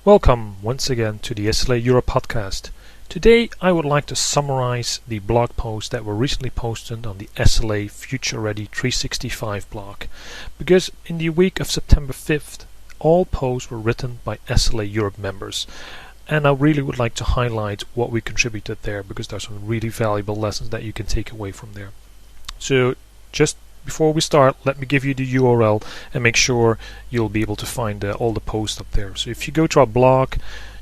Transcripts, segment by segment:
Welcome once again to the SLA Europe Podcast. Today I would like to summarize the blog posts that were recently posted on the SLA Future Ready 365 blog, because in the week of September 5th all posts were written by SLA Europe members, and I really would like to highlight what we contributed there because there are some really valuable lessons that you can take away from there. So just before we start, let me give you the URL and make sure you'll be able to find all the posts up there. So if you go to our blog,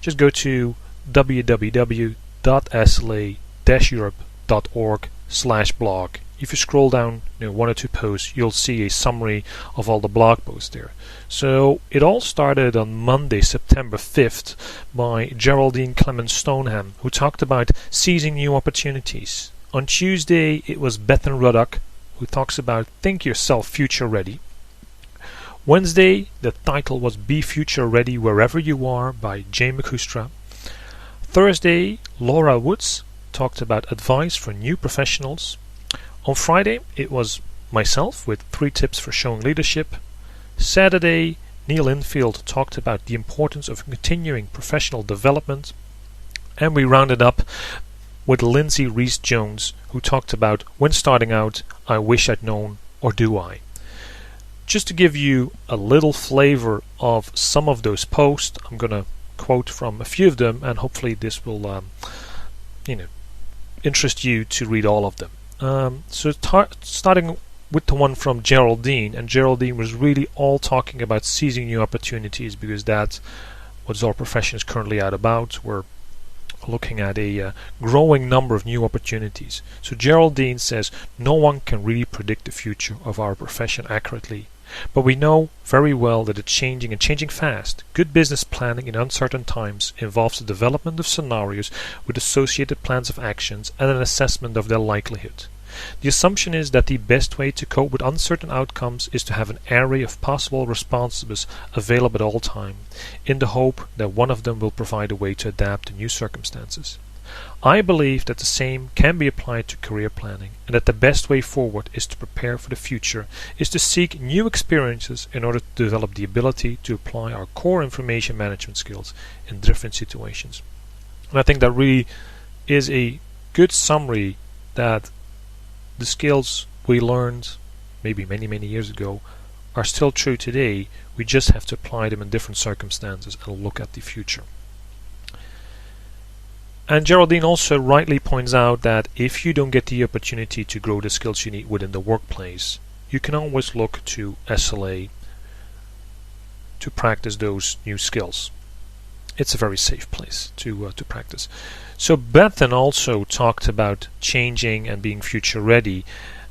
just go to www.sla-europe.org/blog. If you scroll down one or two posts, you'll see a summary of all the blog posts there. So it all started on Monday, September 5th by Geraldine Clemens Stoneham, who talked about seizing new opportunities. On Tuesday, it was Bethan Ruddock, who talks about Think Yourself Future Ready. Wednesday, the title was Be Future Ready Wherever You Are by Jay McCustra. Thursday, Laura Woods talked about advice for new professionals. On Friday, it was myself with 3 tips for showing leadership. Saturday, Neil Infield talked about the importance of continuing professional development. And we rounded up with Lindsay Rees-Jones, who talked about when starting out, I wish I'd known, or do I? Just to give you a little flavor of some of those posts, I'm going to quote from a few of them, and hopefully this will interest you to read all of them. Starting with the one from Geraldine, and Geraldine was really all talking about seizing new opportunities because that's what our profession is currently out about. We're looking at a growing number of new opportunities. So Geraldine says, no one can really predict the future of our profession accurately, but we know very well that it's changing and changing fast. Good business planning in uncertain times involves the development of scenarios with associated plans of actions and an assessment of their likelihood. The assumption is that the best way to cope with uncertain outcomes is to have an array of possible responses available at all times, in the hope that one of them will provide a way to adapt to new circumstances. I believe that the same can be applied to career planning, and that the best way forward is to prepare for the future, is to seek new experiences in order to develop the ability to apply our core information management skills in different situations. And I think that really is a good summary that the skills we learned maybe many years ago are still true today. We just have to apply them in different circumstances and look at the future. And Geraldine also rightly points out that if you don't get the opportunity to grow the skills you need within the workplace, you can always look to SLA to practice those new skills. It's a very safe place to practice. So Bethan also talked about changing and being future ready,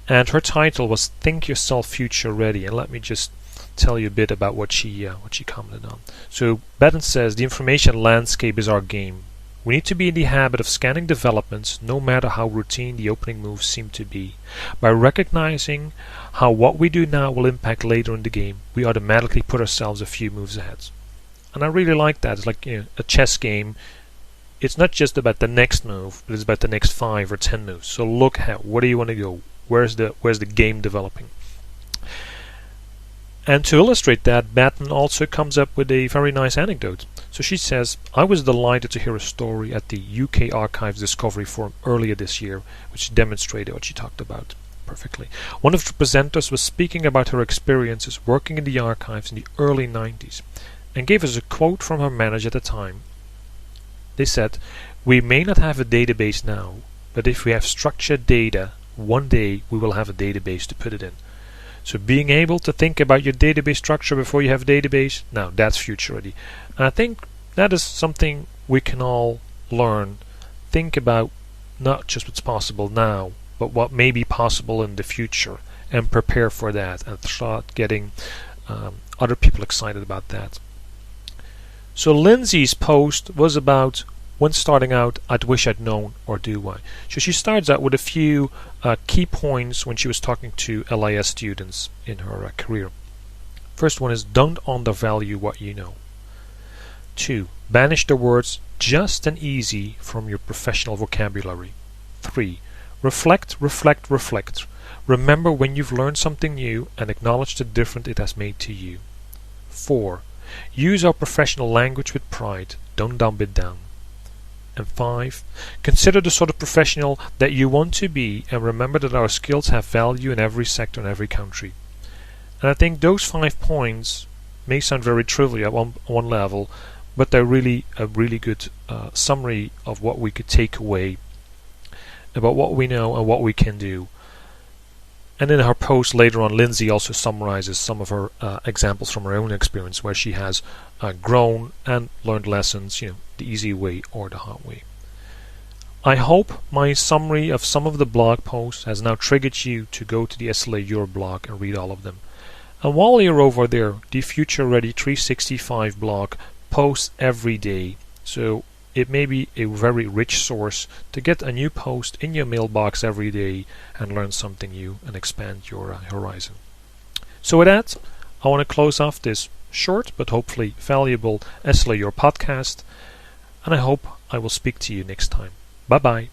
and her title was Think Yourself Future Ready. And let me just tell you a bit about what she commented on. So Bethan says the information landscape is our game. We need to be in the habit of scanning developments, no matter how routine the opening moves seem to be. By recognizing how what we do now will impact later in the game, we automatically put ourselves a few moves ahead. And I really like that. It's like a chess game. It's not just about the next move, but it's about the next 5 or 10 moves. So look at where do you want to go? Where's the game developing? And to illustrate that, Batten also comes up with a very nice anecdote. So she says, I was delighted to hear a story at the UK Archives Discovery Forum earlier this year, which demonstrated what she talked about perfectly. One of the presenters was speaking about her experiences working in the archives in the early 90s, and gave us a quote from her manager at the time. They said, we may not have a database now, but if we have structured data, one day we will have a database to put it in. So being able to think about your database structure before you have a database, now that's future ready. And I think that is something we can all learn. Think about not just what's possible now, but what may be possible in the future, and prepare for that, and start getting other people excited about that. So Lindsay's post was about when starting out, I'd wish I'd known, or do I? So she starts out with a few key points when she was talking to LIS students in her career. First one is, don't undervalue what you know. 2. Banish the words just and easy from your professional vocabulary. 3. Reflect. Remember when you've learned something new and acknowledge the difference it has made to you. 4. Use our professional language with pride. Don't dumb it down. And 5, consider the sort of professional that you want to be, and remember that our skills have value in every sector and every country. And I think those 5 points may sound very trivial on one level, but they're really a really good summary of what we could take away about what we know and what we can do. And in her post later on, Lindsay also summarizes some of her examples from her own experience where she has grown and learned lessons, the easy way or the hard way. I hope my summary of some of the blog posts has now triggered you to go to the SLA Europe blog and read all of them. And while you're over there, the Future Ready 365 blog posts every day, so it may be a very rich source to get a new post in your mailbox every day and learn something new and expand your horizon. So with that, I want to close off this short but hopefully valuable SLA Europe podcast, and I hope I will speak to you next time. Bye bye.